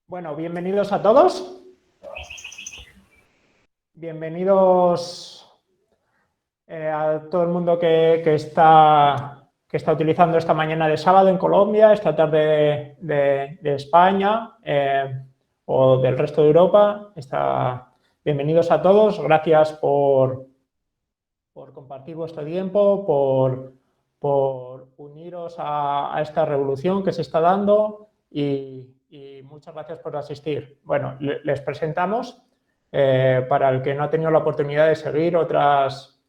Bueno, bienvenidos a todos. Bienvenidos a todo el mundo que está utilizando esta mañana de sábado en Colombia, esta tarde de España o del resto de Europa. Bienvenidos a todos. Gracias por compartir vuestro tiempo, por uniros a esta revolución que se está dando y muchas gracias por asistir. Bueno, les presentamos, para el que no ha tenido la oportunidad de seguir otros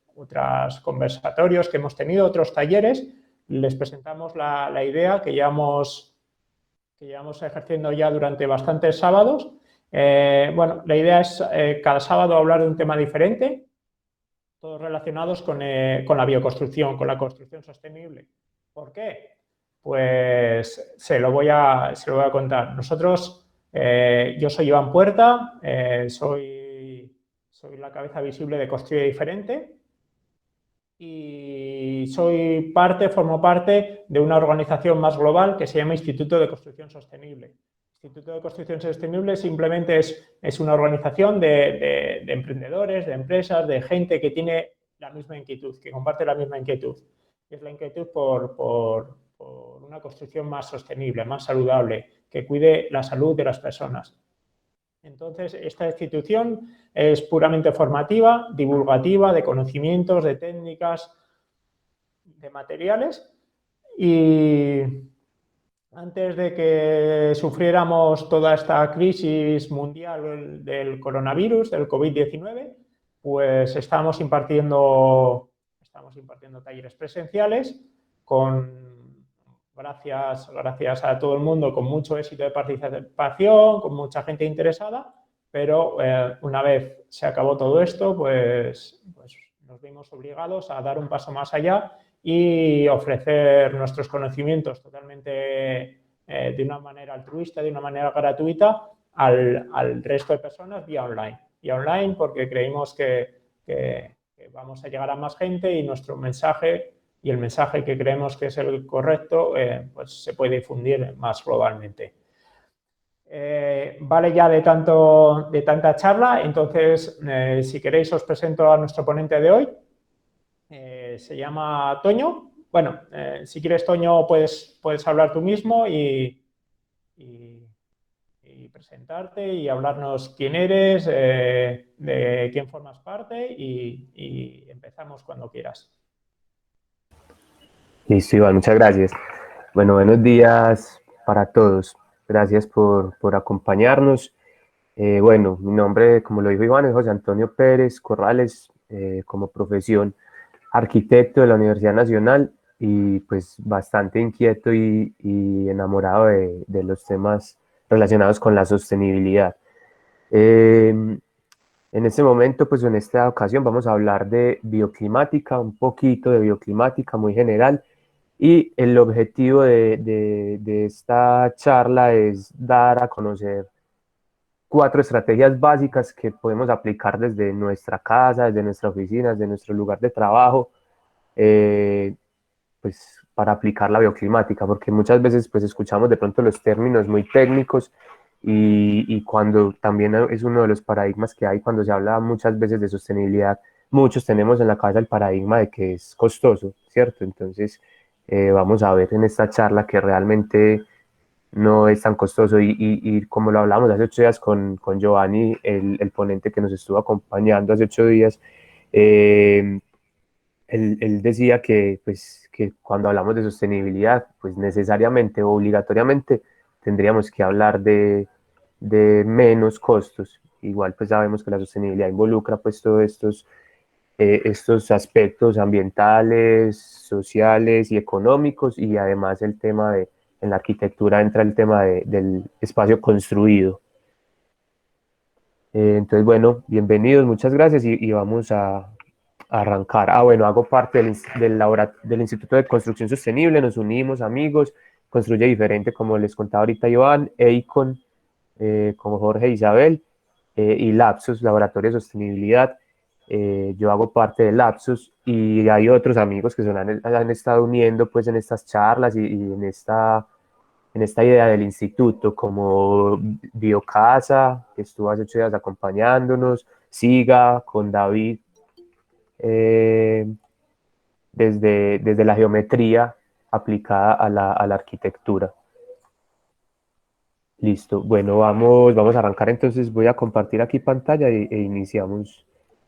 conversatorios que hemos tenido, otros talleres, les presentamos la idea que llevamos ejerciendo ya durante bastantes sábados. Bueno, la idea es cada sábado hablar de un tema diferente, todos relacionados con la bioconstrucción, con la construcción sostenible. ¿Por qué? Pues se lo voy a contar. Yo soy Iván Puerta, soy la cabeza visible de Construye Diferente y formo parte de una organización más global que se llama Instituto de Construcción Sostenible. Instituto de Construcción Sostenible simplemente es una organización de emprendedores, de empresas, de gente que tiene la misma inquietud, que comparte la misma inquietud. Es la inquietud por una construcción más sostenible, más saludable, que cuide la salud de las personas. Entonces, esta institución es puramente formativa, divulgativa, de conocimientos, de técnicas, de materiales y antes de que sufriéramos toda esta crisis mundial del coronavirus, del COVID-19, pues estamos impartiendo talleres presenciales gracias a todo el mundo, con mucho éxito de participación, con mucha gente interesada, pero una vez se acabó todo esto, pues nos vimos obligados a dar un paso más allá y ofrecer nuestros conocimientos totalmente de una manera altruista, de una manera gratuita al resto de personas vía online. Vía online porque creímos que vamos a llegar a más gente y nuestro mensaje y el mensaje que creemos que es el correcto pues se puede difundir más globalmente. Vale ya de tanta charla, entonces si queréis os presento a nuestro ponente de hoy. Se llama Toño. Bueno, si quieres, Toño, puedes hablar tú mismo y presentarte y hablarnos quién eres, de quién formas parte y empezamos cuando quieras. Listo, Iván, muchas gracias. Bueno, buenos días para todos. Gracias por acompañarnos. Bueno, mi nombre, como lo dijo Iván, es José Antonio Pérez Corrales, como profesión arquitecto de la Universidad Nacional y pues bastante inquieto y enamorado de los temas relacionados con la sostenibilidad. En este momento, pues en esta ocasión vamos a hablar de bioclimática, un poquito de bioclimática muy general, y el objetivo de esta charla es dar a conocer 4 estrategias básicas que podemos aplicar desde nuestra casa, desde nuestra oficina, desde nuestro lugar de trabajo, pues para aplicar la bioclimática, porque muchas veces pues escuchamos de pronto los términos muy técnicos y cuando también es uno de los paradigmas que hay cuando se habla muchas veces de sostenibilidad, muchos tenemos en la cabeza el paradigma de que es costoso, ¿cierto? Entonces vamos a ver en esta charla que realmente no es tan costoso y como lo hablamos hace 8 días con Giovanni, el ponente que nos estuvo acompañando hace 8 días, él decía que, pues, que cuando hablamos de sostenibilidad, pues necesariamente o obligatoriamente tendríamos que hablar de menos costos. Igual pues sabemos que la sostenibilidad involucra pues todos estos aspectos ambientales, sociales y económicos y además el tema en la arquitectura entra el tema del espacio construido. Entonces bueno, bienvenidos, muchas gracias y vamos a arrancar. Bueno, hago parte del Instituto de Construcción Sostenible, nos unimos, amigos, Construye Diferente, como les contaba ahorita Iván, EICON, como Jorge e Isabel, y Lapsus, Laboratorio de Sostenibilidad. yo hago parte de Lapsus y hay otros amigos que han estado uniendo pues en estas charlas y en esta idea del instituto, como Biocasa, que estuvo hace 8 días acompañándonos, Siga con David, eh, desde la geometría aplicada a la arquitectura. Listo, bueno, vamos a arrancar entonces, voy a compartir aquí pantalla e iniciamos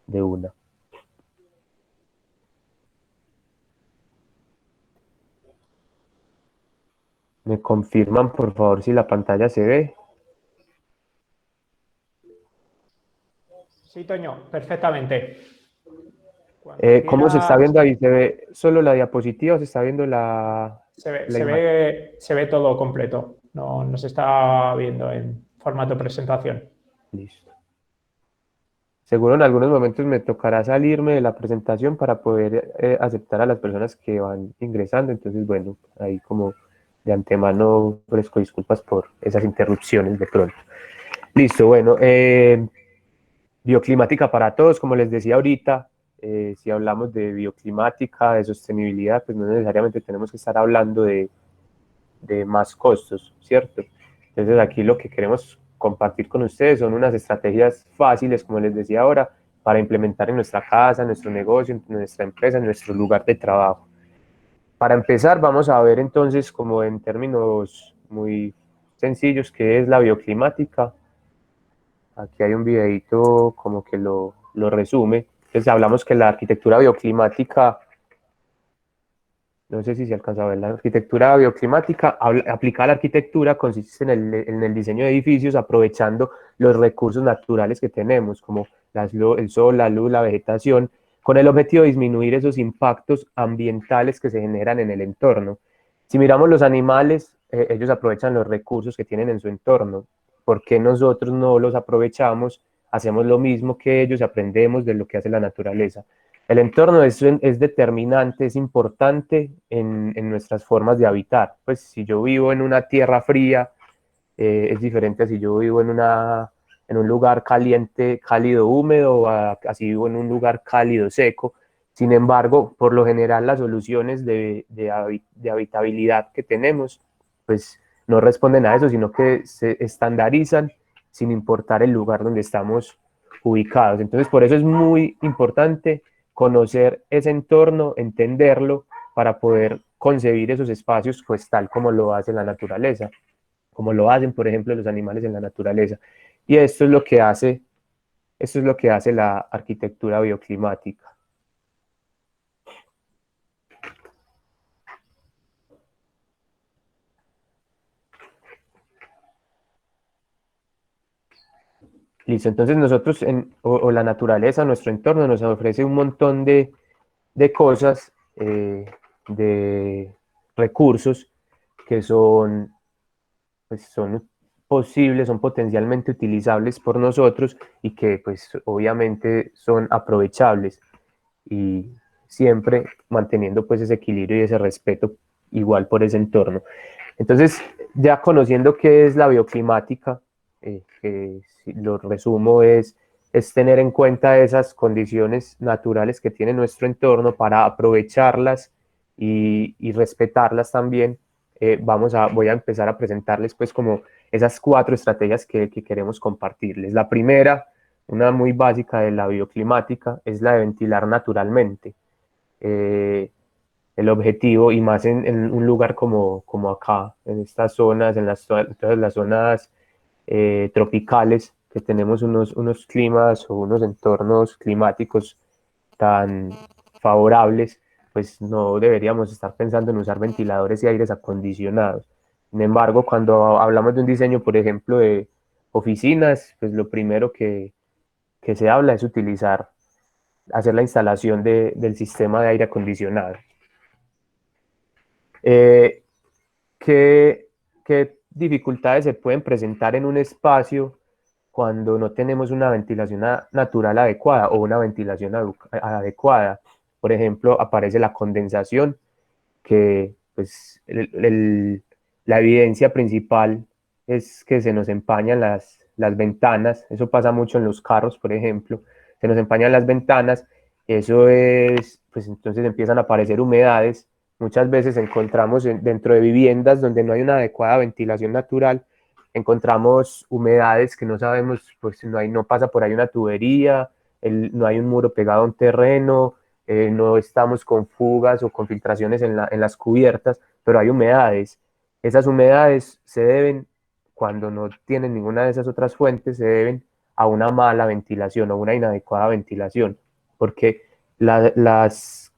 de una. ¿Me confirman por favor si la pantalla se ve? Sí, Toño, perfectamente. ¿Cómo se está Quieras, viendo ahí? ¿Se ve solo la diapositiva o se está viendo la imagen? se ve todo completo. No, no se está viendo en formato presentación. Listo. Seguro en algunos momentos me tocará salirme de la presentación para poder aceptar a las personas que van ingresando. Entonces, bueno, ahí como de antemano ofrezco disculpas por esas interrupciones de pronto. Listo, bueno, bioclimática para todos, como les decía ahorita, si hablamos de bioclimática, de sostenibilidad, pues no necesariamente tenemos que estar hablando de más costos, ¿cierto? Entonces aquí lo que queremos compartir con ustedes son unas estrategias fáciles, como les decía ahora, para implementar en nuestra casa, en nuestro negocio, en nuestra empresa, en nuestro lugar de trabajo. Para empezar, vamos a ver entonces, como en términos muy sencillos, qué es la bioclimática. Aquí hay un videito como que lo resume. Entonces hablamos que la arquitectura bioclimática, no sé si se alcanza a ver, la arquitectura bioclimática aplicada a la arquitectura consiste en el diseño de edificios aprovechando los recursos naturales que tenemos, como el sol, la luz, la vegetación, con el objetivo de disminuir esos impactos ambientales que se generan en el entorno. Si miramos los animales, ellos aprovechan los recursos que tienen en su entorno. ¿Por qué nosotros no los aprovechamos? Hacemos lo mismo que ellos y aprendemos de lo que hace la naturaleza. El entorno es determinante, es importante en nuestras formas de habitar. Pues si yo vivo en una tierra fría, es diferente a si yo vivo en un lugar caliente, cálido, húmedo, o así vivo en un lugar cálido, seco. Sin embargo, por lo general, las soluciones de habitabilidad que tenemos, pues no responden a eso, sino que se estandarizan sin importar el lugar donde estamos ubicados. Entonces, por eso es muy importante conocer ese entorno, entenderlo, para poder concebir esos espacios, pues tal como lo hace la naturaleza, como lo hacen, por ejemplo, los animales en la naturaleza. Y esto es lo que hace la arquitectura bioclimática. Listo, entonces nosotros, o la naturaleza, nuestro entorno, nos ofrece un montón de cosas, de recursos que pues son posibles, son potencialmente utilizables por nosotros y que pues obviamente son aprovechables y siempre manteniendo pues ese equilibrio y ese respeto igual por ese entorno. Entonces, ya conociendo qué es la bioclimática, que si lo resumo es tener en cuenta esas condiciones naturales que tiene nuestro entorno para aprovecharlas y respetarlas también. Voy a empezar a presentarles pues como esas 4 estrategias que queremos compartirles. La primera, una muy básica de la bioclimática, es la de ventilar naturalmente. Eh, el objetivo, y más en un lugar como acá, en estas zonas, todas las zonas tropicales, que tenemos unos climas o unos entornos climáticos tan favorables, pues no deberíamos estar pensando en usar ventiladores y aires acondicionados. Sin embargo, cuando hablamos de un diseño, por ejemplo, de oficinas, pues lo primero que se habla es hacer la instalación del sistema de aire acondicionado. Eh, ¿qué, ¿Qué dificultades se pueden presentar en un espacio cuando no tenemos una ventilación natural adecuada o una ventilación adecuada? Por ejemplo, aparece la condensación, que pues la evidencia principal es que se nos empañan las ventanas. Eso pasa mucho en los carros, por ejemplo. se nos empañan las ventanas, eso es, pues entonces empiezan a aparecer humedades. Muchas veces encontramos dentro de viviendas donde no hay una adecuada ventilación natural, encontramos humedades que no sabemos, pues no pasa por ahí una tubería, no hay un muro pegado a un terreno, no estamos con fugas o con filtraciones en las cubiertas, pero hay humedades. Esas humedades se deben, cuando no tienen ninguna de esas otras fuentes, se deben a una mala ventilación o una inadecuada ventilación, porque las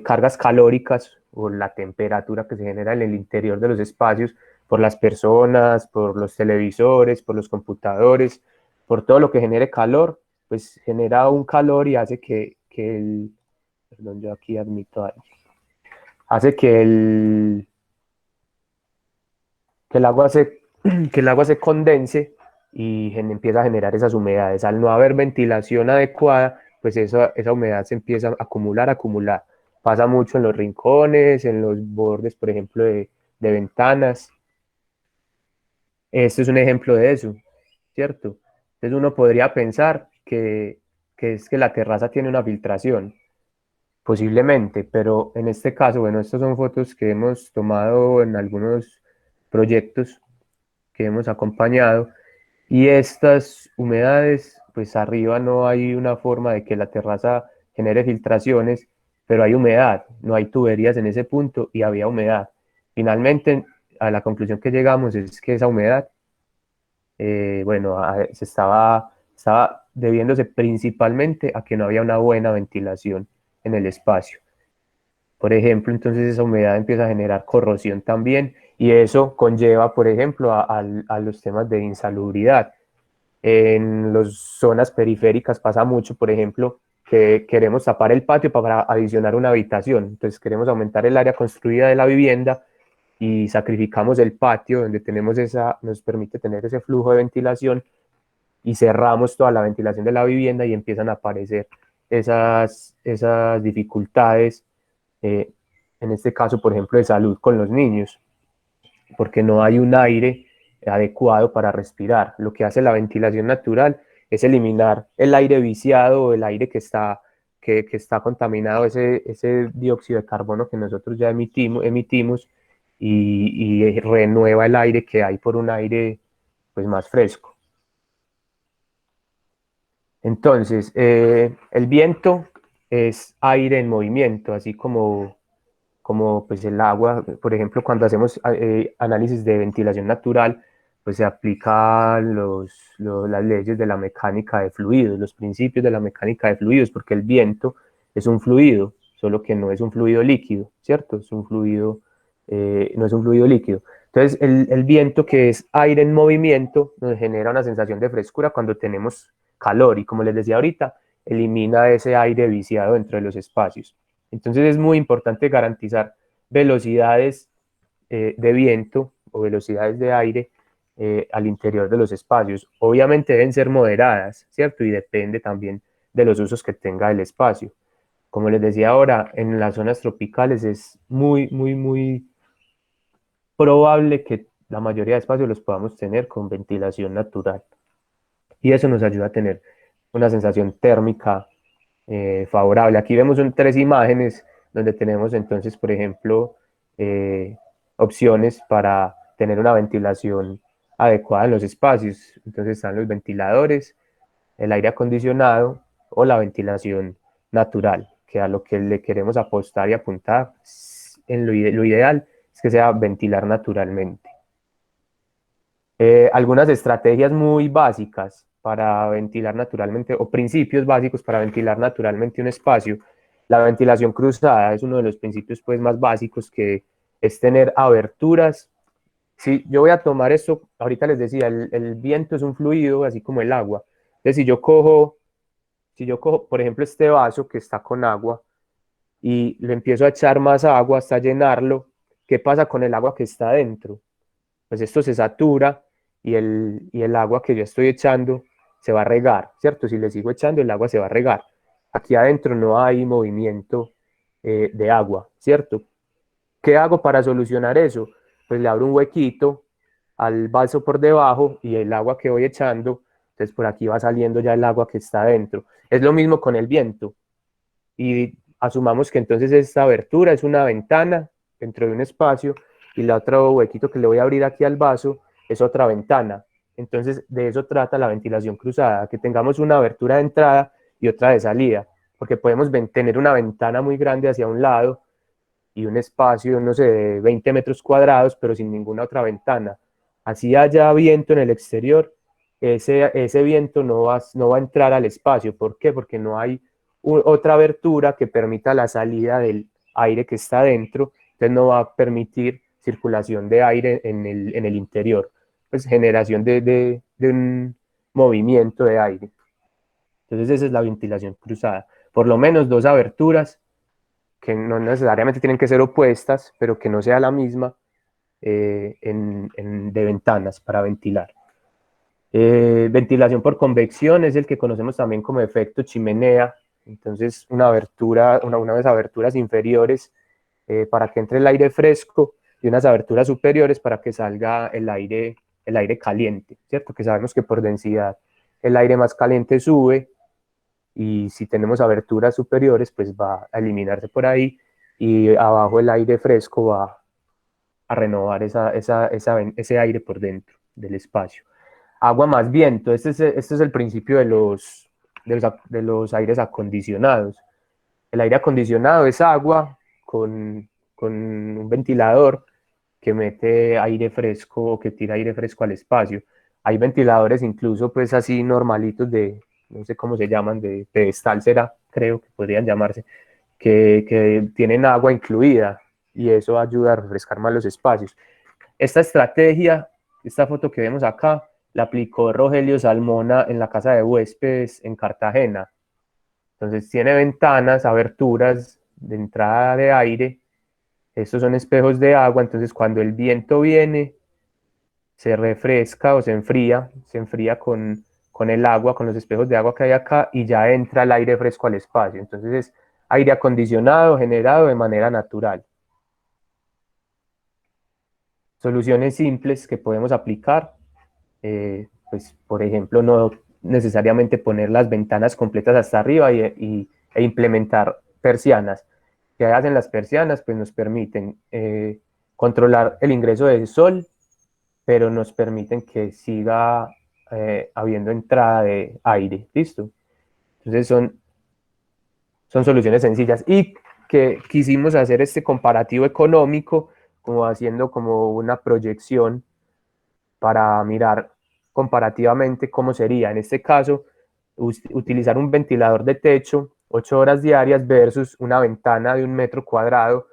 cargas calóricas o la temperatura que se genera en el interior de los espacios por las personas, por los televisores, por los computadores, por todo lo que genere calor, pues genera un calor y hace que perdón, yo aquí admito algo, hace que el agua se, que el agua se condense y empieza a generar esas humedades. Al no haber ventilación adecuada, pues esa humedad se empieza a acumular, acumular. Pasa mucho en los rincones, en los bordes, por ejemplo, de ventanas. Esto es un ejemplo de eso, ¿cierto? Entonces uno podría pensar que es que la terraza tiene una filtración, posiblemente, pero en este caso, bueno, estas son fotos que hemos tomado en algunos proyectos que hemos acompañado y estas humedades, pues arriba no hay una forma de que la terraza genere filtraciones, pero hay humedad, no hay tuberías en ese punto y había humedad. Finalmente, a la conclusión que llegamos es que esa humedad, bueno, estaba debiéndose principalmente a que no había una buena ventilación en el espacio. Por ejemplo, entonces esa humedad empieza a generar corrosión también y eso conlleva, por ejemplo, a los temas de insalubridad. En las zonas periféricas pasa mucho, por ejemplo, que queremos tapar el patio para adicionar una habitación. Entonces queremos aumentar el área construida de la vivienda y sacrificamos el patio donde nos permite tener ese flujo de ventilación y cerramos toda la ventilación de la vivienda y empiezan a aparecer esas dificultades, eh, en este caso, por ejemplo, de salud con los niños, porque no hay un aire adecuado para respirar. Lo que hace la ventilación natural es eliminar el aire viciado o el aire que está contaminado, ese dióxido de carbono que nosotros ya emitimos y renueva el aire que hay por un aire pues, más fresco. Entonces, el viento es aire en movimiento, así como pues el agua, por ejemplo, cuando hacemos análisis de ventilación natural, pues se aplican las leyes de la mecánica de fluidos, los principios de la mecánica de fluidos, porque el viento es un fluido, solo que no es un fluido líquido, ¿cierto? Es un fluido, no es un fluido líquido. Entonces, el viento, que es aire en movimiento, nos genera una sensación de frescura cuando tenemos calor y, como les decía ahorita, elimina ese aire viciado dentro de los espacios. Entonces es muy importante garantizar velocidades de viento o velocidades de aire al interior de los espacios. Obviamente deben ser moderadas, ¿cierto? Y depende también de los usos que tenga el espacio. Como les decía ahora, en las zonas tropicales es muy, muy, muy probable que la mayoría de espacios los podamos tener con ventilación natural. Y eso nos ayuda a tener una sensación térmica favorable. Aquí vemos tres imágenes donde tenemos entonces, por ejemplo, eh, opciones para tener una ventilación adecuada en los espacios. Entonces están los ventiladores, el aire acondicionado o la ventilación natural, que a lo que le queremos apostar y apuntar, lo ideal es que sea ventilar naturalmente. Algunas estrategias muy básicas para ventilar naturalmente, o principios básicos para ventilar naturalmente un espacio. La ventilación cruzada es uno de los principios pues, más básicos, que es tener aberturas. Si yo voy a tomar esto, ahorita les decía, el viento es un fluido, así como el agua. Entonces, si yo cojo, por ejemplo, este vaso que está con agua y le empiezo a echar más agua hasta llenarlo, ¿qué pasa con el agua que está dentro? Pues esto se satura y el agua que yo estoy echando se va a regar, ¿cierto? Si le sigo echando, el agua se va a regar. Aquí adentro no hay movimiento de agua, ¿cierto? ¿Qué hago para solucionar eso? Pues le abro un huequito al vaso por debajo y el agua que voy echando entonces por aquí va saliendo ya el agua que está dentro. Es lo mismo con el viento, y asumamos que entonces esta abertura es una ventana dentro de un espacio, y el otro huequito que le voy a abrir aquí al vaso es otra ventana. Entonces de eso trata la ventilación cruzada, que tengamos una abertura de entrada y otra de salida, porque podemos tener una ventana muy grande hacia un lado y un espacio, no sé, de 20 metros cuadrados, pero sin ninguna otra ventana. Así haya viento en el exterior, ese viento no va a entrar al espacio. ¿Por qué? Porque no hay otra abertura que permita la salida del aire que está dentro, entonces no va a permitir circulación de aire en el interior, pues generación de un movimiento de aire. Entonces esa es la ventilación cruzada. Por lo menos dos aberturas que no necesariamente tienen que ser opuestas, pero que no sea la misma, de ventanas para ventilar. Ventilación por convección es el que conocemos también como efecto chimenea. Entonces una abertura, unas aberturas inferiores para que entre el aire fresco, y unas aberturas superiores para que salga el aire caliente, ¿cierto? Que sabemos que por densidad el aire más caliente sube, y si tenemos aberturas superiores, pues va a eliminarse por ahí, y abajo el aire fresco va a renovar ese aire por dentro del espacio. Agua más viento, este es el principio de los aires acondicionados. El aire acondicionado es agua con un ventilador que mete aire fresco o que tira aire fresco al espacio. Hay ventiladores incluso pues así normalitos no sé cómo se llaman, de pedestal será, creo que podrían llamarse, que tienen agua incluida, y eso ayuda a refrescar más los espacios. Esta estrategia, esta foto que vemos acá, la aplicó Rogelio Salmona en la casa de huéspedes en Cartagena. Entonces tiene ventanas, aberturas de entrada de aire. Estos son espejos de agua, entonces cuando el viento viene, se refresca o se enfría con el agua, con los espejos de agua que hay acá, y ya entra el aire fresco al espacio. Entonces es aire acondicionado generado de manera natural. Soluciones simples que podemos aplicar, pues por ejemplo, no necesariamente poner las ventanas completas hasta arriba e implementar persianas. ¿Qué hacen las persianas? Pues nos permiten controlar el ingreso del sol, pero nos permiten que siga habiendo entrada de aire, ¿listo? Entonces son soluciones sencillas, y que quisimos hacer este comparativo económico, como haciendo como una proyección para mirar comparativamente cómo sería, en este caso, utilizar un ventilador de techo 8 horas diarias versus una ventana de 1 metro cuadrado,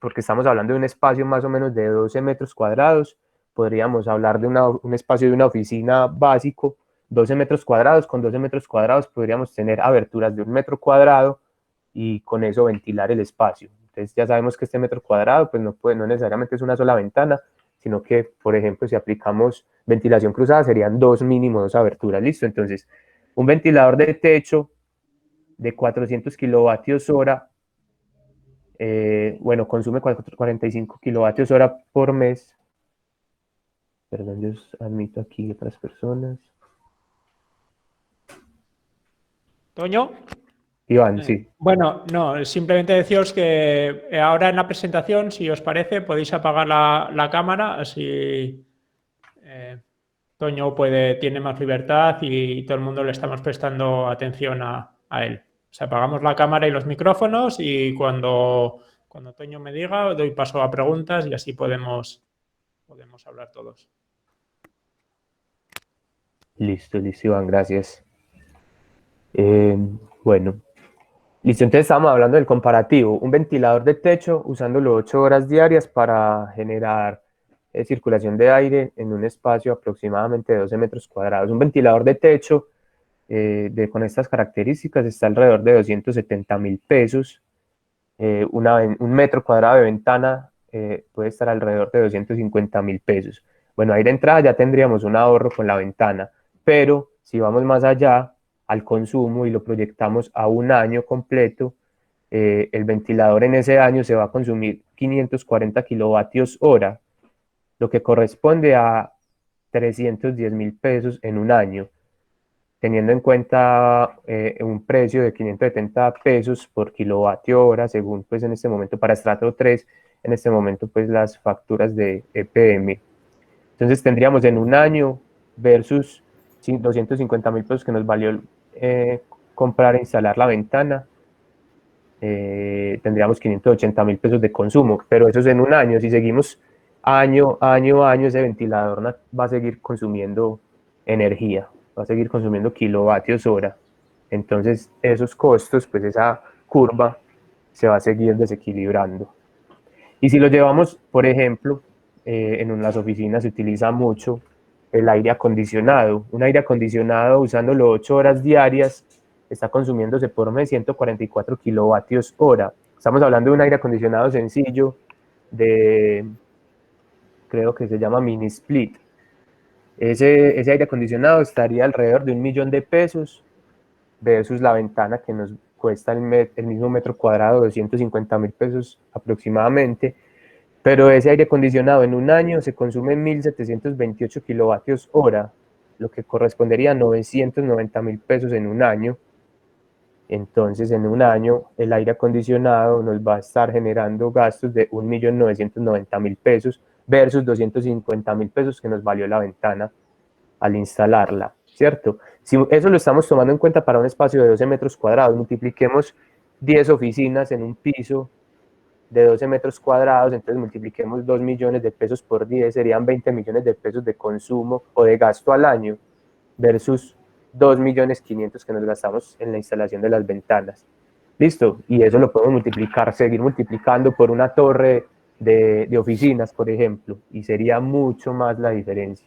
porque estamos hablando de un espacio más o menos de 12 metros cuadrados. Podríamos hablar de un espacio de una oficina básico, 12 metros cuadrados. Con 12 metros cuadrados podríamos tener aberturas de 1 metro cuadrado y con eso ventilar el espacio. Entonces ya sabemos que este metro cuadrado pues no necesariamente es una sola ventana, sino que, por ejemplo, si aplicamos ventilación cruzada, serían mínimo dos aberturas, ¿listo? Entonces, un ventilador de techo de 400 kilovatios hora, bueno, consume 45 kilovatios hora por mes. Perdón, yo admito aquí otras personas. Toño. Iván, sí. Bueno, no, simplemente deciros que ahora en la presentación, si os parece, podéis apagar la cámara, así Toño tiene más libertad y todo el mundo le estamos prestando atención a él. O sea, apagamos la cámara y los micrófonos, y cuando Toño me diga, doy paso a preguntas y así podemos hablar todos. Listo, Iván, gracias. Bueno, listo, entonces estamos hablando del comparativo. Un ventilador de techo usándolo 8 horas diarias para generar circulación de aire en un espacio aproximadamente de 12 metros cuadrados. Un ventilador de techo con estas características está alrededor de 270.000 pesos. Un metro cuadrado de ventana puede estar alrededor de 250.000 pesos. Bueno, ahí de entrada ya tendríamos un ahorro con la ventana, pero si vamos más allá al consumo y lo proyectamos a un año completo, el ventilador en ese año se va a consumir 540 kilovatios hora, lo que corresponde a 310.000 pesos en un año. teniendo en cuenta un precio de 570 pesos por kilovatio hora, según pues en este momento para estrato 3, en este momento pues las facturas de EPM. Entonces tendríamos en un año versus 250.000 pesos que nos valió comprar e instalar la ventana, tendríamos 580.000 pesos de consumo, pero eso es en un año. Si seguimos año, ese ventilador va a seguir consumiendo energía, va a seguir consumiendo kilovatios hora. Entonces esos costos, pues esa curva se va a seguir desequilibrando. Y si lo llevamos, por ejemplo, en las oficinas se utiliza mucho el aire acondicionado. Un aire acondicionado usándolo 8 horas diarias está consumiéndose por mes 144 kilovatios hora. Estamos hablando de un aire acondicionado sencillo creo que se llama mini split. Ese aire acondicionado estaría alrededor de 1.000.000 de pesos versus la ventana que nos cuesta el mismo metro cuadrado, 250.000 pesos aproximadamente. Pero ese aire acondicionado en un año se consume 1.728 kilovatios hora, lo que correspondería a 990.000 pesos en un año. Entonces, en un año, el aire acondicionado nos va a estar generando gastos de 1.990.000 pesos versus 250.000 pesos que nos valió la ventana al instalarla, ¿cierto? Si eso lo estamos tomando en cuenta para un espacio de 12 metros cuadrados, multipliquemos 10 oficinas en un piso de 12 metros cuadrados, entonces multipliquemos 2 millones de pesos por 10, serían 20 millones de pesos de consumo o de gasto al año, versus 2.500.000 que nos gastamos en la instalación de las ventanas. Listo, y eso lo podemos multiplicar, seguir multiplicando por una torre de oficinas, por ejemplo, y sería mucho más la diferencia.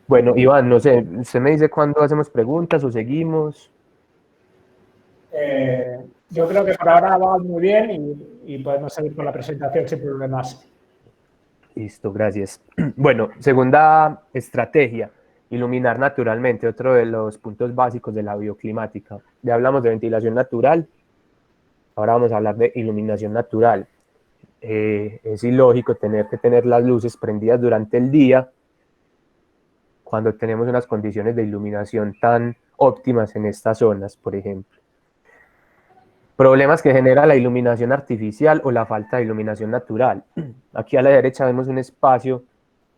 Bueno, Iván, no sé, usted me dice cuándo hacemos preguntas o seguimos. Yo creo que por ahora va muy bien y podemos seguir con la presentación sin problemas. Listo, gracias. Bueno, segunda estrategia, iluminar naturalmente, otro de los puntos básicos de la bioclimática. Ya hablamos de ventilación natural, ahora vamos a hablar de iluminación natural. Es ilógico tener que tener las luces prendidas durante el día cuando tenemos unas condiciones de iluminación tan óptimas en estas zonas, por ejemplo. Problemas que genera la iluminación artificial o la falta de iluminación natural. Aquí a la derecha vemos un espacio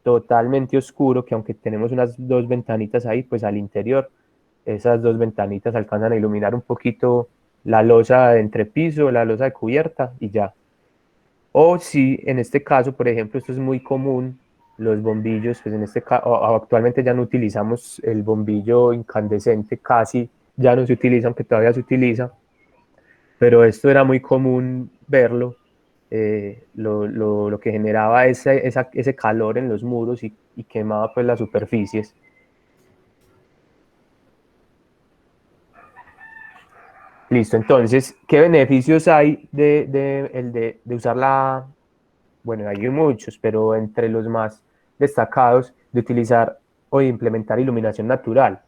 totalmente oscuro que aunque tenemos unas dos ventanitas ahí, pues al interior esas dos ventanitas alcanzan a iluminar un poquito la losa de entrepiso, la losa de cubierta y ya. O si en este caso, por ejemplo, esto es muy común, los bombillos, pues en este caso, actualmente ya no utilizamos el bombillo incandescente, casi ya no se utiliza, aunque todavía se utiliza, pero esto era muy común verlo, lo que generaba ese calor en los muros y quemaba pues las superficies. Listo, entonces, ¿qué beneficios hay de usar la? Bueno, hay muchos, pero entre los más destacados de utilizar o de implementar iluminación natural.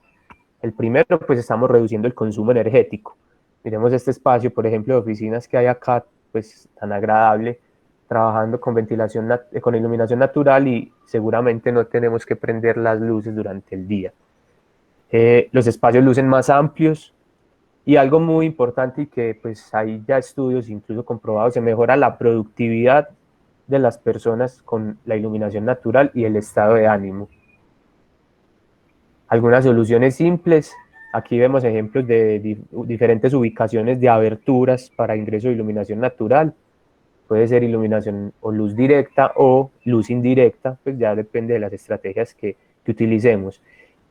El primero, pues estamos reduciendo el consumo energético. Miremos este espacio, por ejemplo, de oficinas que hay acá, pues tan agradable, trabajando con ventilación, con iluminación natural y seguramente no tenemos que prender las luces durante el día. Los espacios lucen más amplios y algo muy importante y que pues hay ya estudios incluso comprobados, se mejora la productividad de las personas con la iluminación natural y el estado de ánimo. Algunas soluciones simples, aquí vemos ejemplos de diferentes ubicaciones de aberturas para ingreso de iluminación natural, puede ser iluminación o luz directa o luz indirecta, pues ya depende de las estrategias que utilicemos.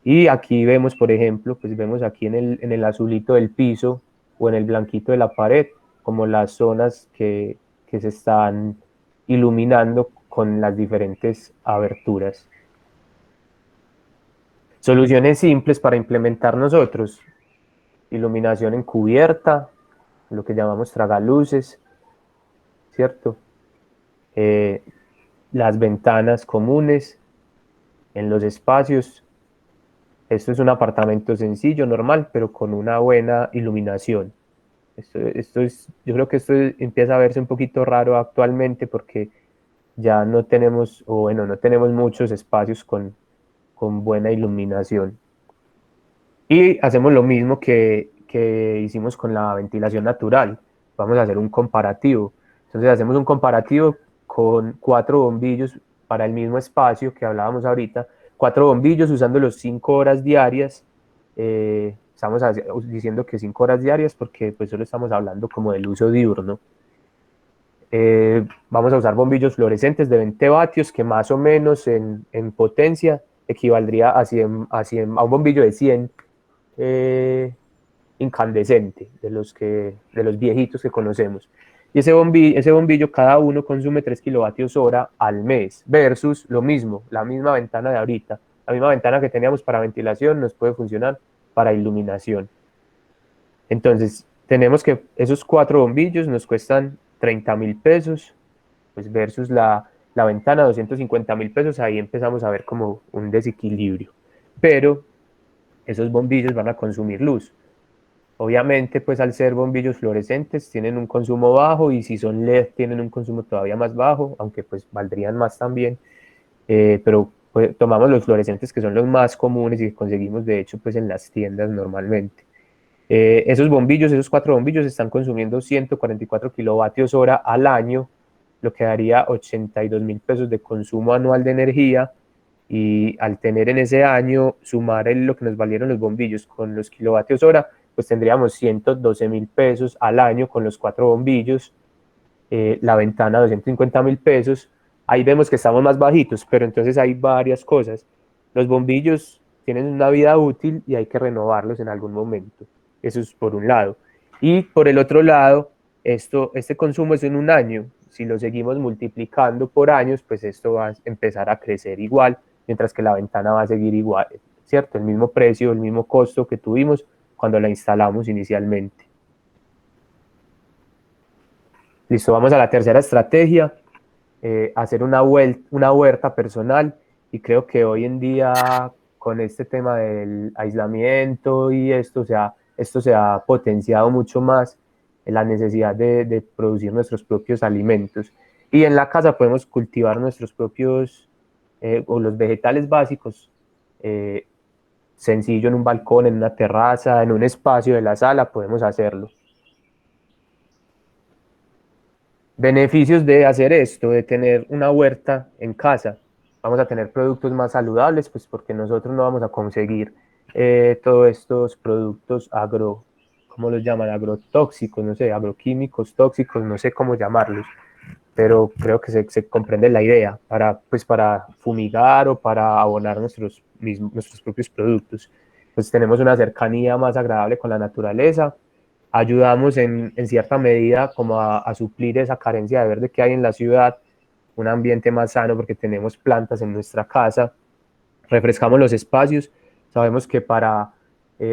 Y aquí vemos, por ejemplo, pues vemos aquí en el azulito del piso o en el blanquito de la pared, como las zonas que se están iluminando con las diferentes aberturas. Soluciones simples para implementar nosotros: iluminación encubierta, lo que llamamos tragaluces, ¿cierto? Las ventanas comunes en los espacios. Esto es un apartamento sencillo, normal, pero con una buena iluminación. Yo creo que esto empieza a verse un poquito raro actualmente porque ya no tenemos, o bueno, no tenemos muchos espacios con buena iluminación. Y hacemos lo mismo que hicimos con la ventilación natural. Vamos a hacer un comparativo. Entonces hacemos un comparativo con 4 bombillos para el mismo espacio que hablábamos ahorita, 4 bombillos usándolos 5 horas diarias. Estamos diciendo que 5 horas diarias porque pues solo estamos hablando como del uso diurno. Vamos a usar bombillos fluorescentes de 20 vatios que más o menos en potencia equivaldría a un bombillo de 100 incandescente, de los viejitos que conocemos. Y ese bombillo cada uno consume 3 kilovatios hora al mes, versus lo mismo, la misma ventana de ahorita, la misma ventana que teníamos para ventilación nos puede funcionar para iluminación. Entonces, tenemos que esos 4 bombillos nos cuestan 30.000 pesos, pues versus la ventana 250.000 pesos, ahí empezamos a ver como un desequilibrio. Pero esos bombillos van a consumir luz. Obviamente, pues al ser bombillos fluorescentes tienen un consumo bajo y si son LED tienen un consumo todavía más bajo, aunque pues valdrían más también. Pero pues, tomamos los fluorescentes que son los más comunes y que conseguimos de hecho pues en las tiendas normalmente. Esos 4 bombillos están consumiendo 144 kilovatios hora al año, lo que daría 82.000 pesos de consumo anual de energía. Y al tener en ese año, sumar lo que nos valieron los bombillos con los kilovatios hora, pues tendríamos 112.000 pesos al año con los 4 bombillos, la ventana 250.000 pesos. Ahí vemos que estamos más bajitos, pero entonces hay varias cosas. Los bombillos tienen una vida útil y hay que renovarlos en algún momento. Eso es por un lado. Y por el otro lado, este consumo es en un año. Si lo seguimos multiplicando por años, pues esto va a empezar a crecer igual, mientras que la ventana va a seguir igual, ¿cierto? El mismo precio, el mismo costo que tuvimos cuando la instalamos inicialmente. Listo, vamos a la tercera estrategia, hacer una huerta personal, y creo que hoy en día con este tema del aislamiento y esto se ha potenciado mucho más la necesidad de producir nuestros propios alimentos. Y en la casa podemos cultivar nuestros propios, o los vegetales básicos, eh, sencillo en un balcón, en una terraza, en un espacio de la sala, podemos hacerlo. Beneficios de hacer esto, de tener una huerta en casa. Vamos a tener productos más saludables, pues porque nosotros no vamos a conseguir todos estos productos ¿cómo los llaman? Agrotóxicos, no sé, agroquímicos, tóxicos, no sé cómo llamarlos, pero creo que se comprende la idea, pues para fumigar o para abonar nuestros propios productos. Pues tenemos una cercanía más agradable con la naturaleza, ayudamos en cierta medida como a suplir esa carencia de verde que hay en la ciudad, un ambiente más sano porque tenemos plantas en nuestra casa, refrescamos los espacios. Sabemos que para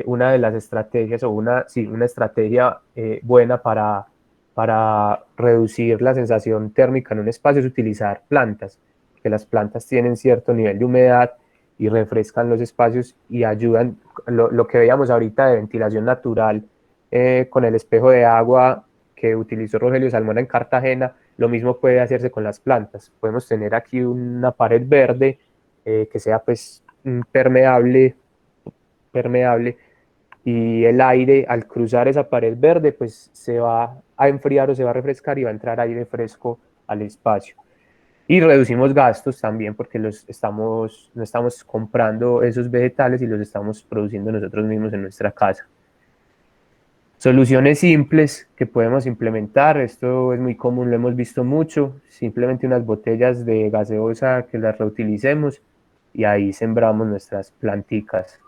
una de las estrategias o una estrategia buena para reducir la sensación térmica en un espacio es utilizar plantas, que las plantas tienen cierto nivel de humedad y refrescan los espacios y ayudan, lo que veíamos ahorita de ventilación natural con el espejo de agua que utilizó Rogelio Salmona en Cartagena, lo mismo puede hacerse con las plantas. Podemos tener aquí una pared verde que sea pues permeable, y el aire al cruzar esa pared verde pues se va a enfriar o se va a refrescar y va a entrar aire fresco al espacio. Y reducimos gastos también porque no estamos comprando esos vegetales y los estamos produciendo nosotros mismos en nuestra casa. Soluciones simples que podemos implementar, esto es muy común, lo hemos visto mucho, simplemente unas botellas de gaseosa que las reutilicemos y ahí sembramos nuestras planticas.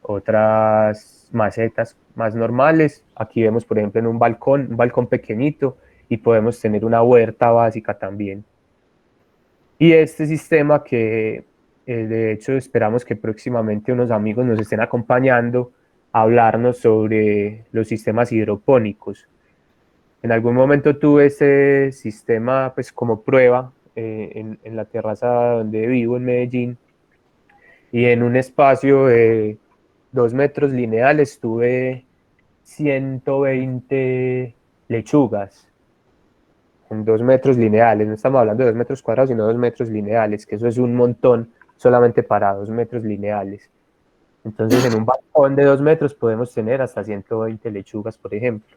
Otras macetas más normales, aquí vemos por ejemplo en un balcón pequeñito, y podemos tener una huerta básica también. Y este sistema que de hecho esperamos que próximamente unos amigos nos estén acompañando a hablarnos sobre los sistemas hidropónicos. En algún momento tuve este sistema pues como prueba en la terraza donde vivo en Medellín, y en un espacio de 2 metros lineales tuve 120 lechugas en 2 metros lineales. No estamos hablando de 2 metros cuadrados, sino 2 metros lineales, que eso es un montón solamente para 2 metros lineales. Entonces, en un balcón de 2 metros podemos tener hasta 120 lechugas, por ejemplo.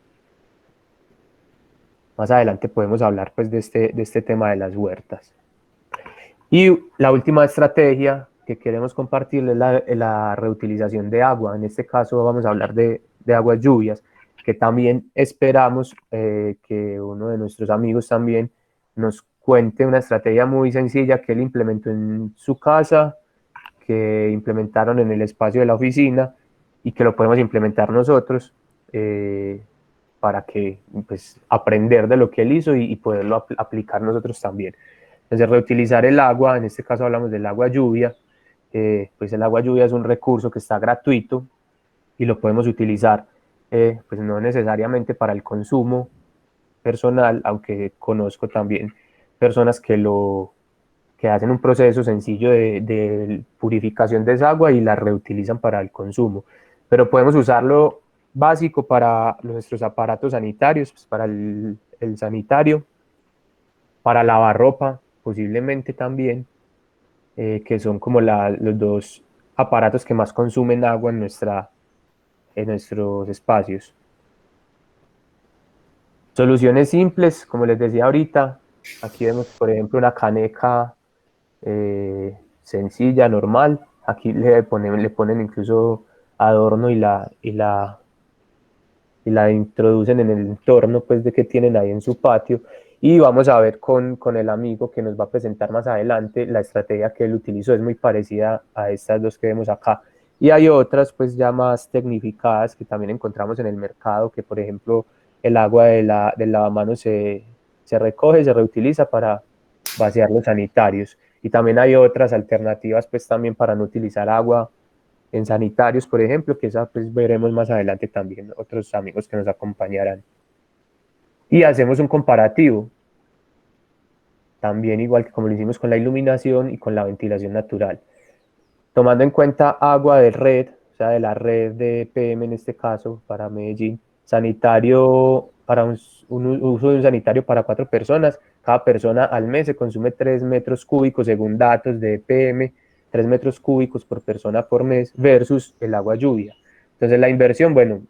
Más adelante podemos hablar pues de este tema de las huertas. Y la última estrategia que queremos compartir es la reutilización de agua. En este caso vamos a hablar de aguas lluvias, que también esperamos que uno de nuestros amigos también nos cuente una estrategia muy sencilla que él implementó en su casa, que implementaron en el espacio de la oficina y que lo podemos implementar nosotros para que pues, aprender de lo que él hizo y poderlo aplicar nosotros también. Entonces, reutilizar el agua, en este caso hablamos del agua lluvia, pues el agua lluvia es un recurso que está gratuito y lo podemos utilizar, pues no necesariamente para el consumo personal, aunque conozco también personas que hacen un proceso sencillo de purificación de esa agua y la reutilizan para el consumo. Pero podemos usarlo básico para nuestros aparatos sanitarios, pues para el sanitario, para lavar ropa, posiblemente también, que son como los dos aparatos que más consumen agua en nuestros espacios. Soluciones simples, como les decía ahorita, aquí vemos, por ejemplo, una caneca sencilla, normal. Aquí le ponen incluso adorno y la introducen en el entorno pues, de que tienen ahí en su patio. Y vamos a ver con el amigo que nos va a presentar más adelante la estrategia que él utilizó. Es muy parecida a estas dos que vemos acá. Y hay otras pues ya más tecnificadas que también encontramos en el mercado, que por ejemplo el agua del lavamanos se recoge, se reutiliza para vaciar los sanitarios. Y también hay otras alternativas pues también para no utilizar agua en sanitarios, por ejemplo, que esa pues veremos más adelante también otros amigos que nos acompañarán. Y hacemos un comparativo, también igual que como lo hicimos con la iluminación y con la ventilación natural. Tomando en cuenta agua de red, o sea, de la red de EPM en este caso, para Medellín, sanitario, para un uso de un sanitario para 4 personas, cada persona al mes se consume 3 metros cúbicos según datos de EPM, 3 metros cúbicos por persona por mes versus el agua lluvia. Entonces la inversión, bueno,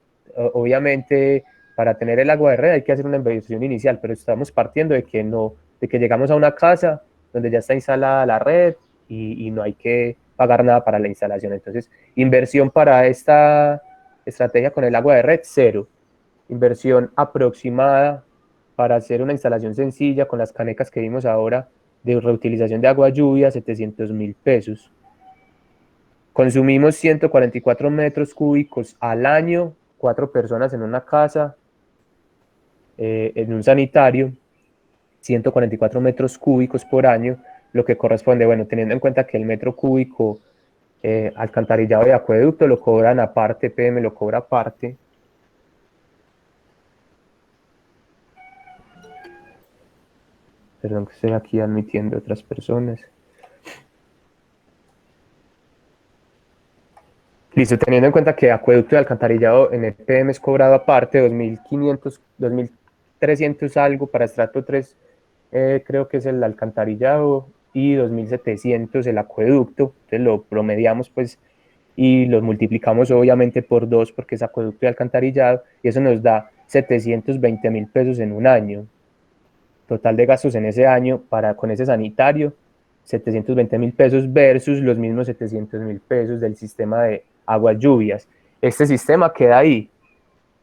obviamente para tener el agua de red hay que hacer una inversión inicial, pero estamos partiendo de que no, de que llegamos a una casa donde ya está instalada la red y no hay que pagar nada para la instalación. Entonces, inversión para esta estrategia con el agua de red, cero. Inversión aproximada para hacer una instalación sencilla con las canecas que vimos ahora de reutilización de agua lluvia, 700.000 pesos. Consumimos 144 metros cúbicos al año, 4 personas en una casa, en un sanitario, 144 metros cúbicos por año, lo que corresponde, bueno, teniendo en cuenta que el metro cúbico alcantarillado y acueducto lo cobran aparte, PM lo cobra aparte. Perdón que estoy aquí admitiendo otras personas. Listo, teniendo en cuenta que acueducto y alcantarillado en el PM es cobrado aparte, 2.500, 2.300 algo para estrato 3, creo que es el alcantarillado, y 2.700 el acueducto, entonces lo promediamos pues y los multiplicamos obviamente por 2 porque es acueducto y alcantarillado, y eso nos da 720.000 pesos en un año. Total de gastos en ese año con ese sanitario, 720.000 pesos versus los mismos 700.000 pesos del sistema de aguas lluvias. Este sistema queda ahí,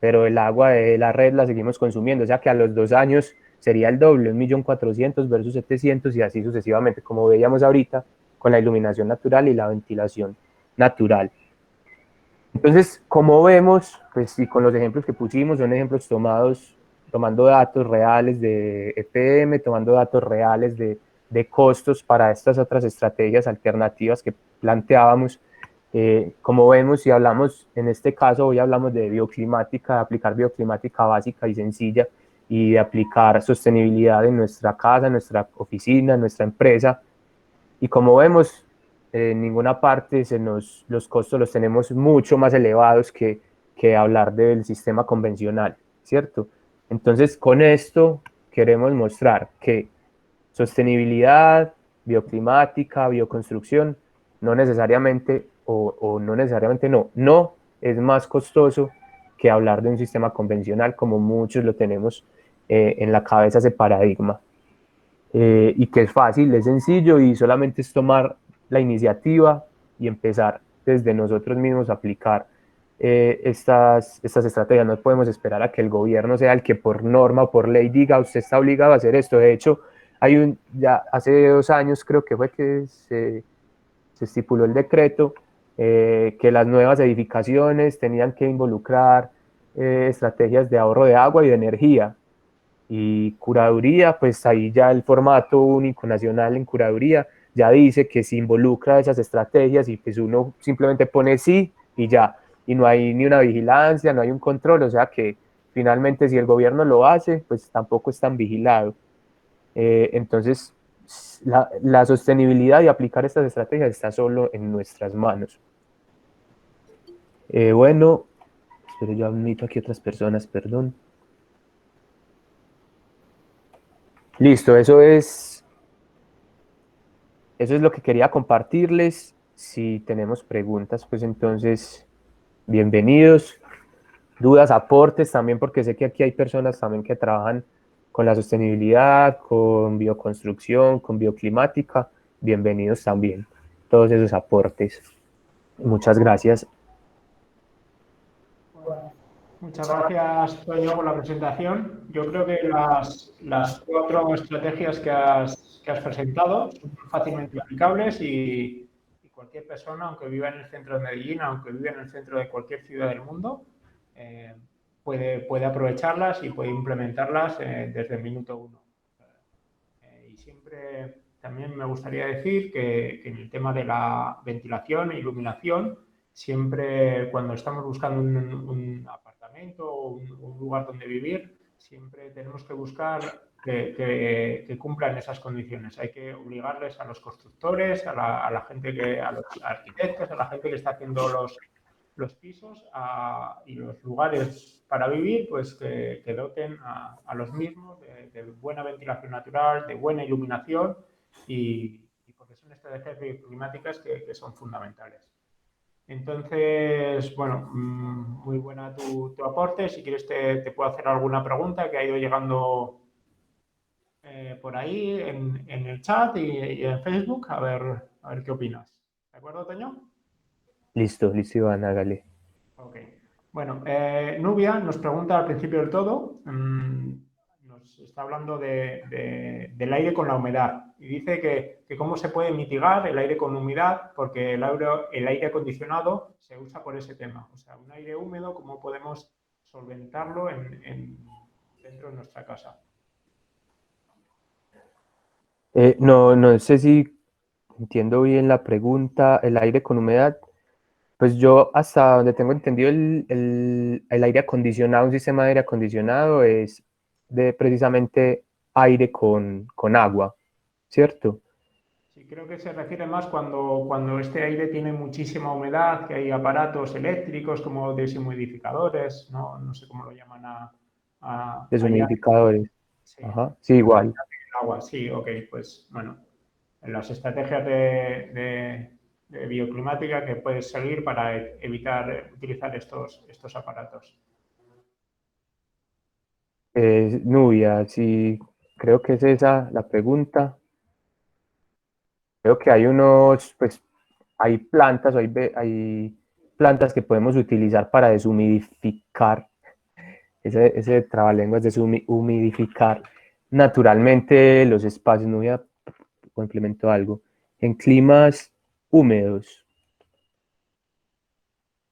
pero el agua de la red la seguimos consumiendo, o sea que a los 2 años sería el doble, 1.400.000 versus 700 y así sucesivamente, como veíamos ahorita, con la iluminación natural y la ventilación natural. Entonces, como vemos, pues y con los ejemplos que pusimos, son ejemplos tomando datos reales de EPM, tomando datos reales de costos para estas otras estrategias alternativas que planteábamos. Como vemos, si hablamos, en este caso hoy hablamos de bioclimática, de aplicar bioclimática básica y sencilla y de aplicar sostenibilidad en nuestra casa, en nuestra oficina, en nuestra empresa. Y como vemos, en ninguna parte los costos los tenemos mucho más elevados que hablar del sistema convencional, ¿cierto? Entonces, con esto queremos mostrar que sostenibilidad, bioclimática, bioconstrucción, no necesariamente o no necesariamente no es más costoso que hablar de un sistema convencional como muchos lo tenemos en la cabeza ese paradigma. Y que es fácil, es sencillo y solamente es tomar la iniciativa y empezar desde nosotros mismos a aplicar estas estrategias. No podemos esperar a que el gobierno sea el que por norma o por ley diga usted está obligado a hacer esto. De hecho, ya hace 2 años creo que fue que se estipuló el decreto que las nuevas edificaciones tenían que involucrar estrategias de ahorro de agua y de energía. Y curaduría, pues ahí ya el formato único nacional en curaduría ya dice que se involucra esas estrategias y pues uno simplemente pone sí y ya, y no hay ni una vigilancia, no hay un control, o sea que finalmente si el gobierno lo hace, pues tampoco es tan vigilado. Entonces, la sostenibilidad y aplicar estas estrategias está solo en nuestras manos. Bueno, espero yo admito aquí otras personas, perdón. Listo, eso es lo que quería compartirles. Si tenemos preguntas, pues entonces, bienvenidos. Dudas, aportes también, porque sé que aquí hay personas también que trabajan con la sostenibilidad, con bioconstrucción, con bioclimática. Bienvenidos también todos esos aportes. Muchas gracias. Bueno, muchas gracias, Toño, por la presentación. Yo creo que las cuatro estrategias que has presentado son fácilmente aplicables y cualquier persona, aunque viva en el centro de Medellín, aunque viva en el centro de cualquier ciudad del mundo, eh, puede aprovecharlas y puede implementarlas desde el minuto uno. Y siempre también me gustaría decir que en el tema de la ventilación e iluminación, siempre cuando estamos buscando un apartamento o un lugar donde vivir, siempre tenemos que buscar que cumplan esas condiciones. Hay que obligarles a los constructores, a la gente a los arquitectos, a la gente que está haciendo los pisos y los lugares para vivir, pues que doten a los mismos de buena ventilación natural, de buena iluminación y porque son estrategias climáticas que son fundamentales. Entonces, bueno, muy buena tu aporte. Si quieres te puedo hacer alguna pregunta que ha ido llegando por ahí en el chat y en Facebook, a ver qué opinas. ¿De acuerdo, Toño? Listo, listo, Iván, hágale. Ok. Bueno, Nubia nos pregunta al principio del todo, nos está hablando del aire con la humedad y dice que cómo se puede mitigar el aire con humedad porque el aire acondicionado se usa por ese tema. O sea, un aire húmedo, ¿cómo podemos solventarlo dentro de nuestra casa? No sé si entiendo bien la pregunta, el aire con humedad. Pues yo hasta donde tengo entendido el aire acondicionado, un sistema de aire acondicionado es de precisamente aire con agua, ¿cierto? Sí, creo que se refiere más cuando este aire tiene muchísima humedad, que hay aparatos eléctricos como deshumidificadores, no sé cómo lo llaman allá. Deshumidificadores. Sí, Ajá, sí, igual. el agua, sí, ok, pues bueno, en las estrategias de bioclimática que puedes seguir para evitar utilizar estos aparatos. Nubia, sí, creo que es esa la pregunta. Creo que hay pues hay plantas, hay plantas que podemos utilizar para deshumidificar, ese trabalenguas, deshumidificar naturalmente los espacios. No voy a complemento algo. En climas húmedos,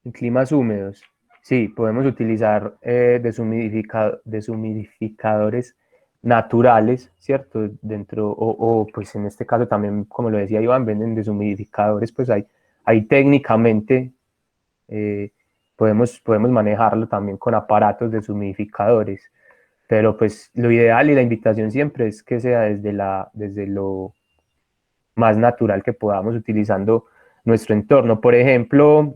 en climas húmedos, sí, podemos utilizar deshumidificadores naturales, ¿cierto? Pues en este caso también, como lo decía Iván, venden deshumidificadores, pues hay técnicamente eh, podemos manejarlo también con aparatos deshumidificadores, pero pues lo ideal y la invitación siempre es que sea desde lo más natural que podamos utilizando nuestro entorno. Por ejemplo,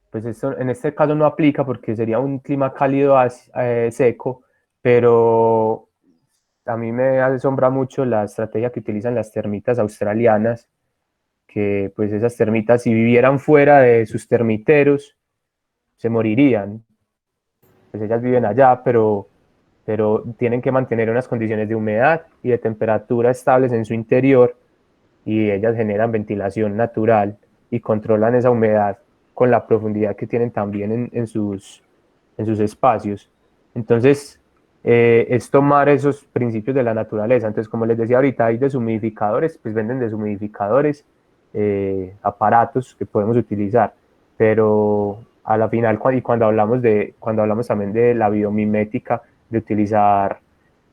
pues esto en este caso no aplica porque sería un clima cálido seco, pero a mí me asombra mucho la estrategia que utilizan las termitas australianas, que pues esas termitas, si vivieran fuera de sus termiteros, se morirían. Pues ellas viven allá, pero tienen que mantener unas condiciones de humedad y de temperatura estables en su interior, y ellas generan ventilación natural y controlan esa humedad con la profundidad que tienen también en sus espacios. Entonces, es tomar esos principios de la naturaleza. Entonces, como les decía ahorita, hay deshumidificadores, pues venden deshumidificadores, aparatos que podemos utilizar, pero a la final, cuando hablamos también de la biomimética, de utilizar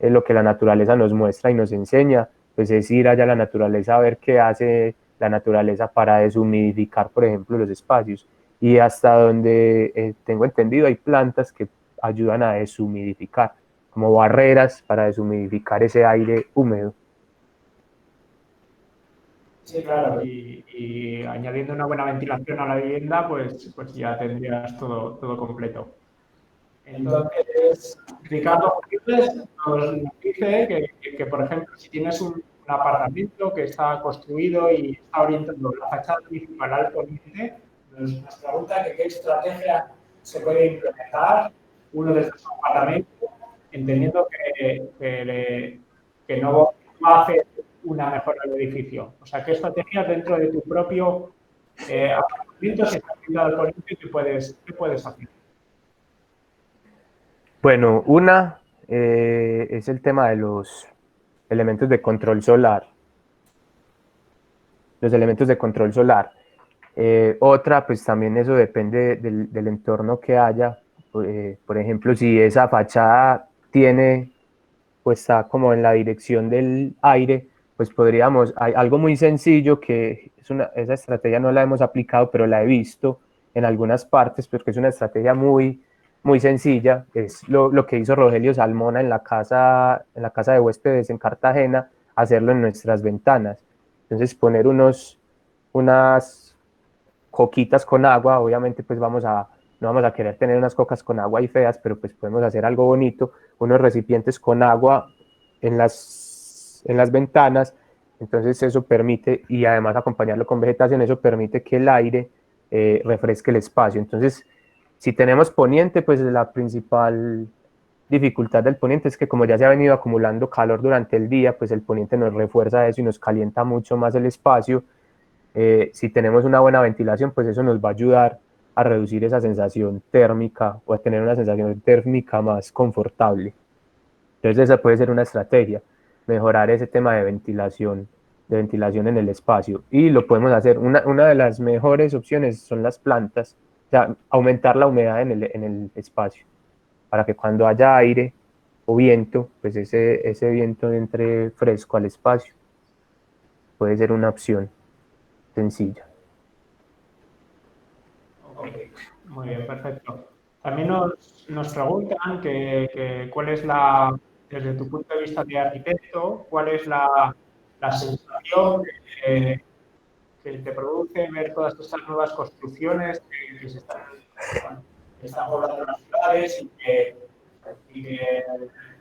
lo que la naturaleza nos muestra y nos enseña, pues es ir allá a la naturaleza a ver qué hace la naturaleza para deshumidificar, por ejemplo, los espacios. Y hasta donde tengo entendido, hay plantas que ayudan a deshumidificar, como barreras para deshumidificar ese aire húmedo. Sí, claro, y añadiendo una buena ventilación a la vivienda, pues ya tendrías todo completo. Entonces, Ricardo Gutiérrez nos dice que, por ejemplo, si tienes un apartamento que está construido y está orientando la fachada principal al poniente, nos pregunta que qué estrategia se puede implementar uno de estos apartamentos, entendiendo que no va a hacer una mejora del edificio. O sea, qué estrategias dentro de tu propio apartamento, si está orientado al poniente, qué puedes hacer. Bueno, una es el tema de los elementos de control solar. Los elementos de control solar. Otra, pues también eso depende del entorno que haya. Por ejemplo, si esa fachada tiene, pues está como en la dirección del aire, pues podríamos, hay algo muy sencillo que esa estrategia no la hemos aplicado, pero la he visto en algunas partes, porque es una estrategia muy sencilla. Es lo que hizo Rogelio Salmona en la casa de huéspedes en Cartagena, hacerlo en nuestras ventanas. Entonces poner unas coquitas con agua, obviamente pues no vamos a querer tener unas cocas con agua y feas, pero pues podemos hacer algo bonito, unos recipientes con agua en las ventanas. Entonces eso permite, y además acompañarlo con vegetación, eso permite que el aire refresque el espacio. Entonces, si tenemos poniente, pues la principal dificultad del poniente es que como ya se ha venido acumulando calor durante el día, pues el poniente nos refuerza eso y nos calienta mucho más el espacio. Si tenemos una buena ventilación, pues eso nos va a ayudar a reducir esa sensación térmica o a tener una sensación térmica más confortable. Entonces esa puede ser una estrategia, mejorar ese tema de ventilación en el espacio. Y lo podemos hacer, una de las mejores opciones son las plantas, o sea, aumentar la humedad en el espacio, para que cuando haya aire o viento, pues ese viento entre fresco al espacio. Puede ser una opción sencilla. Ok, muy bien, perfecto. También nos preguntan cuál es desde tu punto de vista de arquitecto, cuál es la sensación que te produce ver todas estas nuevas construcciones que bueno, que están poblando las ciudades y que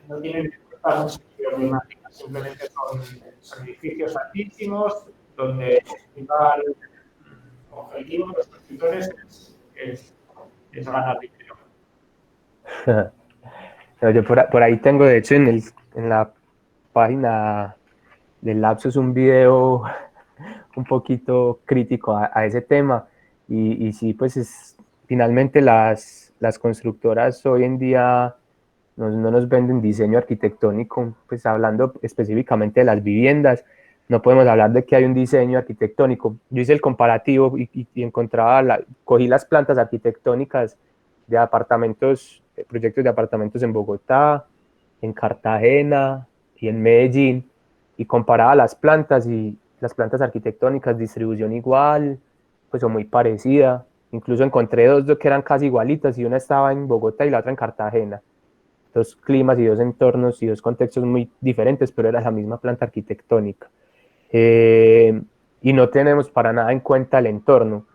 no tienen mucha climática, simplemente son edificios altísimos donde el principal objetivo de los constructores es ganar dinero. No, yo por ahí tengo, de hecho, en la página del Lapsus un video un poquito crítico a ese tema. Y sí, pues finalmente las constructoras hoy en día no nos venden diseño arquitectónico, pues hablando específicamente de las viviendas, no podemos hablar de que hay un diseño arquitectónico. Yo hice el comparativo y encontraba, cogí las plantas arquitectónicas de apartamentos, proyectos de apartamentos en Bogotá, en Cartagena y en Medellín, y comparaba las plantas y las plantas arquitectónicas, distribución igual, pues o muy parecida. Incluso encontré dos que eran casi igualitas, y una estaba en Bogotá y la otra en Cartagena. Dos climas y dos entornos y dos contextos muy diferentes, pero era la misma planta arquitectónica. Y no tenemos para nada en cuenta el entorno.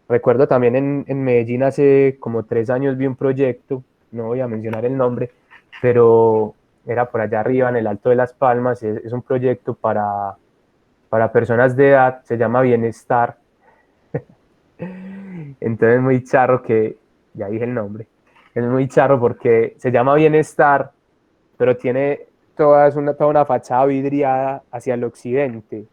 Recuerdo también en Medellín hace como 3 años vi un proyecto, no voy a mencionar el nombre, pero era por allá arriba en el Alto de las Palmas. Es un proyecto para personas de edad, se llama Bienestar. Entonces es muy charro que, ya dije el nombre, es muy charro porque se llama Bienestar, pero tiene toda una fachada vidriada hacia el occidente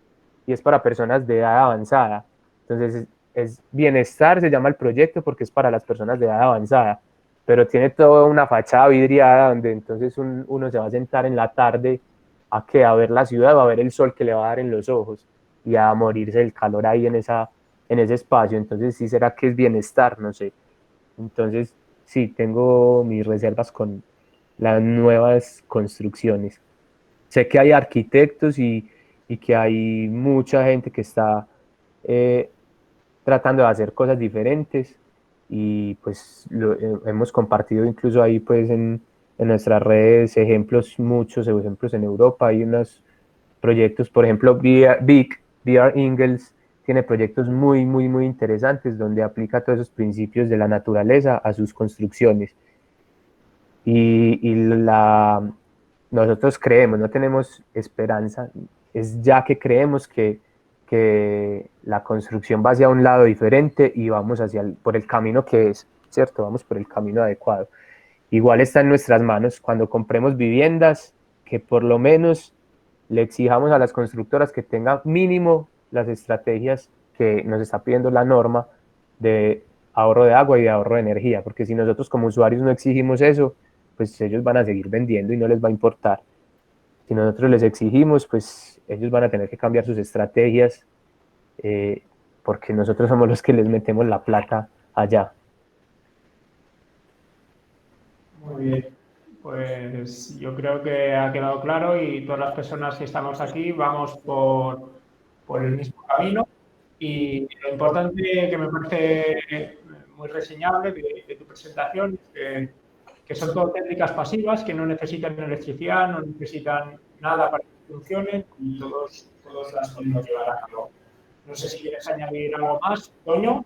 y es para personas de edad avanzada. Entonces es Bienestar, se llama el proyecto porque es para las personas de edad avanzada, pero tiene toda una fachada vidriada donde entonces uno se va a sentar en la tarde a ver la ciudad, va a ver el sol que le va a dar en los ojos y a morirse el calor ahí en ese espacio. Entonces sí será que es Bienestar, no sé. Entonces sí, tengo mis reservas con las nuevas construcciones. Sé que hay arquitectos y que hay mucha gente que está eh, tratando de hacer cosas diferentes y pues hemos compartido incluso ahí pues en nuestras redes ejemplos, muchos ejemplos en Europa. Hay unos proyectos, por ejemplo, VR Ingels tiene proyectos muy interesantes donde aplica todos esos principios de la naturaleza a sus construcciones. Y nosotros creemos, no tenemos esperanza, es ya que creemos que la construcción va hacia un lado diferente y vamos por el camino que es, ¿cierto? Vamos por el camino adecuado. Igual está en nuestras manos cuando compremos viviendas, que por lo menos le exijamos a las constructoras que tengan mínimo las estrategias que nos está pidiendo la norma de ahorro de agua y de ahorro de energía, porque si nosotros como usuarios no exigimos eso, pues ellos van a seguir vendiendo y no les va a importar. Si nosotros les exigimos, pues ellos van a tener que cambiar sus estrategias, eh, porque nosotros somos los que les metemos la plata allá. Muy bien. Pues yo creo que ha quedado claro y todas las personas que estamos aquí vamos por el mismo camino. Y lo importante que me parece muy reseñable de tu presentación es que son todo técnicas pasivas que no necesitan electricidad, no necesitan nada para que funcionen y todos las podemos llevar a cabo. No sé si quieres añadir algo más, Toño.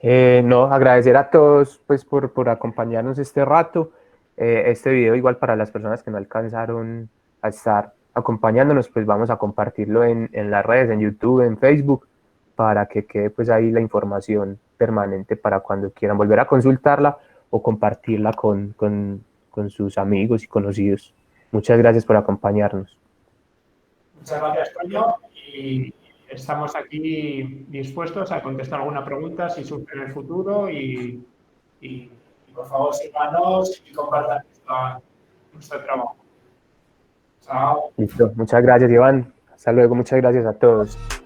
No, agradecer a todos pues por acompañarnos este rato. Este video igual para las personas que no alcanzaron a estar acompañándonos, pues vamos a compartirlo en las redes, en YouTube, en Facebook, para que quede pues ahí la información permanente para cuando quieran volver a consultarla o compartirla con sus amigos y conocidos. Muchas gracias por acompañarnos. Muchas gracias, Toño. Y estamos aquí dispuestos a contestar alguna pregunta si surge en el futuro y por favor síganos y compartan nuestro trabajo. Chao. Listo, muchas gracias, Iván. Hasta luego, muchas gracias a todos.